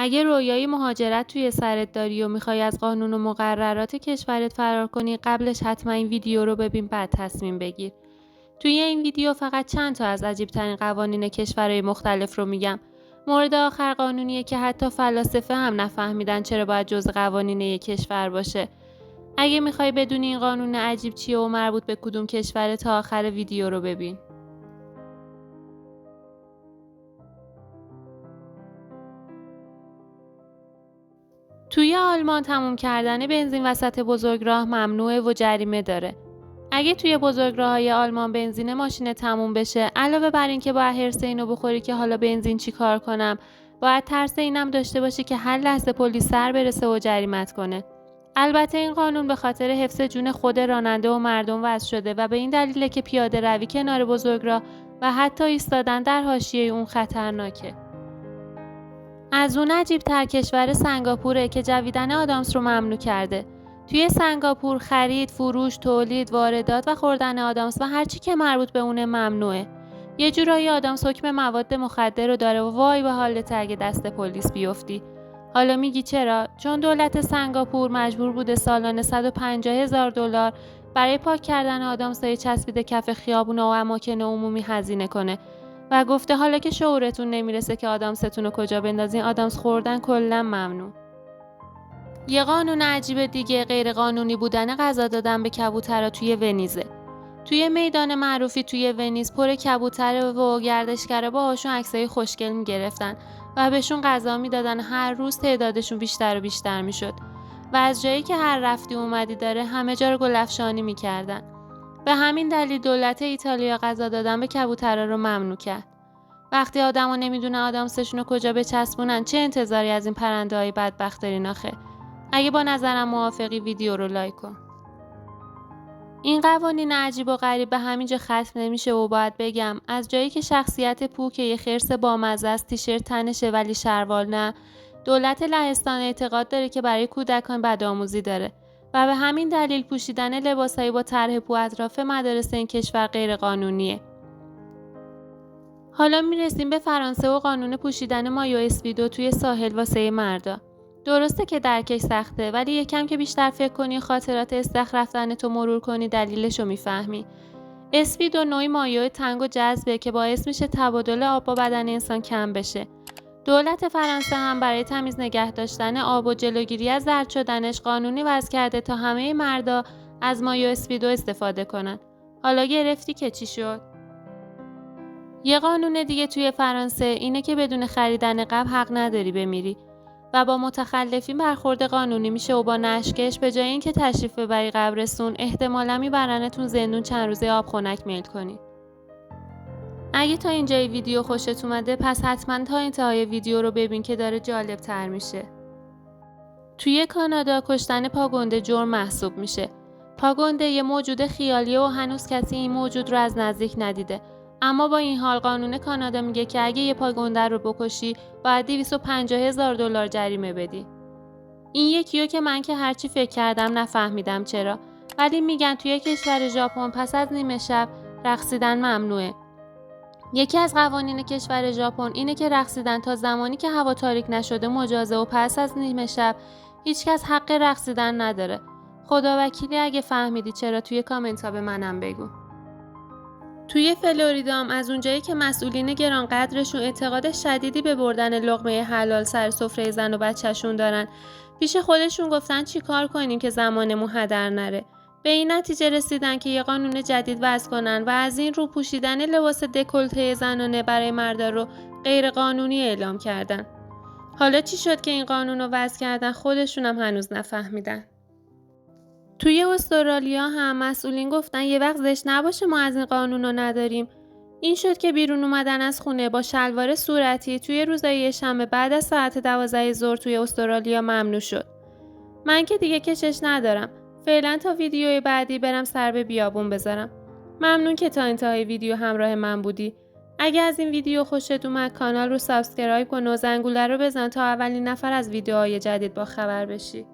اگه رویای مهاجرت توی سرت داری و میخوای از قانون و مقررات کشورت فرار کنی، قبلش حتما این ویدیو رو ببین بعد تصمیم بگیر. توی این ویدیو فقط چند تا از عجیب‌ترین قوانین کشورهای مختلف رو میگم. مورد آخر قانونیه که حتی فلاسفه هم نفهمیدن چرا باید جزء قوانین یک کشور باشه. اگه میخوای بدونی این قانون عجیب چیه و مربوط به کدوم کشوره، تا آخر ویدیو رو ببین. توی آلمان تموم کردن بنزین وسط بزرگراه ممنوعه و جریمه داره. اگه توی بزرگراه‌های آلمان بنزین ماشین تموم بشه، علاوه بر این که باید هرس اینو بخوری که حالا بنزین چی کار کنم، باید ترس اینم داشته باشی که هر لحظه پلیس سر برسه و جریمت کنه. البته این قانون به خاطر حفظ جون خود راننده و مردم وضع شده و به این دلیله که پیاده روی کنار بزرگراه و حتی ایستادن در حاشیه اون خطرناکه. از اون عجیب‌تر کشور سنگاپوره که جویدن آدامس رو ممنوع کرده. توی سنگاپور خرید، فروش، تولید، واردات و خوردن آدامس و هر چی که مربوط به اونه ممنوعه. یه جورایی آدامس حکم مواد مخدر رو داره و وای به حالت اگه دست پلیس بیفتی. حالا میگی چرا؟ چون دولت سنگاپور مجبور بوده سالانه $150,000 برای پاک کردن آدامسای چسبیده کف خیابون و اماکن عمومی هزینه کنه. و گفته حالا که شعورتون نمیرسه که آدامستون رو کجا بندازین، آدامس خوردن کلا ممنوع. یه قانون عجیب دیگه غیر قانونی بودن غذا دادن به کبوترها توی ونیزه. توی میدان معروفی توی ونیز پر کبوتر و گردشگرا باهاشون عکسای خوشگل میگرفتن و بهشون غذا میدادن. هر روز تعدادشون بیشتر و بیشتر میشد و از جایی که هر رفتی اومدی داره همه جا رو گلفشانی میکردن. به همین دلیل دولت ایتالیا غذا دادن به کبوترها رو ممنوع کرد. وقتی آدما نمیدونن آدامسشون رو کجا بچسبونن، چه انتظاری از این پرنده‌های بدبخت دارین آخه؟ اگه با نظرم موافقی ویدیو رو لایک کن. این قوانین عجیب و غریب به همینجا ختم نمیشه و باید بگم از جایی که شخصیت پو که یه خرس بامزه است تیشرت تنشه ولی شلوار نه، دولت لهستان اعتقاد داره که برای کودکان بدآموزی داره و به همین دلیل پوشیدن لباسایی با طرح پو اطراف مدارس این کشور غیر قانونیه. حالا میرسیم به فرانسه و قانون پوشیدن مایو اسپیدو توی ساحل واسه مردا. درسته که درکش سخته، ولی یکم که بیشتر فکر کنی خاطرات استخر رفتنتو مرور کنی دلیلشو میفهمی. اسپیدو نوعی مایو تنگ و جذبه که باعث میشه تبادل آب با بدن انسان کم بشه. دولت فرانسه هم برای تمیز نگه داشتن آب و جلوگیری از زرد شدنش قانونی وضع کرده تا همه مردا از مایو اسپیدو استفاده کنن. حالا گرفتی که چی شد؟ یه قانون دیگه توی فرانسه اینه که بدون خریدن قبل حق نداری بمیری و با متخلفین برخورد قانونی میشه و با نشکش به جای اینکه تشریف ببری قبرستون احتمالاً میبرنتون زندون چند روزه آب خنک میل کنی. اگه تا اینجای ویدیو خوشت اومده پس حتما تا انتهای ویدیو رو ببین که داره جالب تر میشه. توی کانادا کشتن پاگونده جرم محسوب میشه. پاگونده یه موجود خیالیه و هنوز کسی این موجود رو از نزدیک ندیده. اما با این حال قانون کانادا میگه که اگه یه پاگونده رو بکشی باید $250,000 جریمه بدی. این یکیو که من که هرچی فکر کردم نفهمیدم چرا، ولی میگن توی کشور ژاپن پس از نیمه شب رقصیدن ممنوعه. یکی از قوانین کشور ژاپن اینه که رقصیدن تا زمانی که هوا تاریک نشده مجازه و پس از نیمه شب هیچکس حق رقصیدن نداره. خدا وکیلی اگه فهمیدی چرا توی کامنت ها به منم بگو. توی فلوریدا هم از اونجایی که مسئولین گرانقدرشون اعتقاد شدیدی به بردن لقمه حلال سر سفره زن و بچه‌شون دارن، پیش خودشون گفتن چی کار کنیم که زمانمون هدر نره. به این نتیجه رسیدن که یه قانون جدید وضع کنن و از این رو پوشیدن لباس دکولته زنانه برای مردا رو غیر قانونی اعلام کردن. حالا چی شد که این قانون رو وضع کردن خودشون هم هنوز نفهمیدن. توی استرالیا هم مسئولین گفتن یه وقت زشت نباشه ما از این قانون رو نداریم. این شد که بیرون اومدن از خونه با شلوار صورتی توی روزای شنبه بعد از ساعت 12 ظهر توی استرالیا ممنوع شد. من که دیگه کشش ندارم. فعلا تا ویدیوی بعدی برم سر به بیابون بذارم. ممنون که تا انتهای ویدیو همراه من بودی. اگه از این ویدیو خوشت اومد کانال رو سابسکرایب کن و زنگوله رو بزن تا اولین نفر از ویدیوهای جدید با خبر بشی.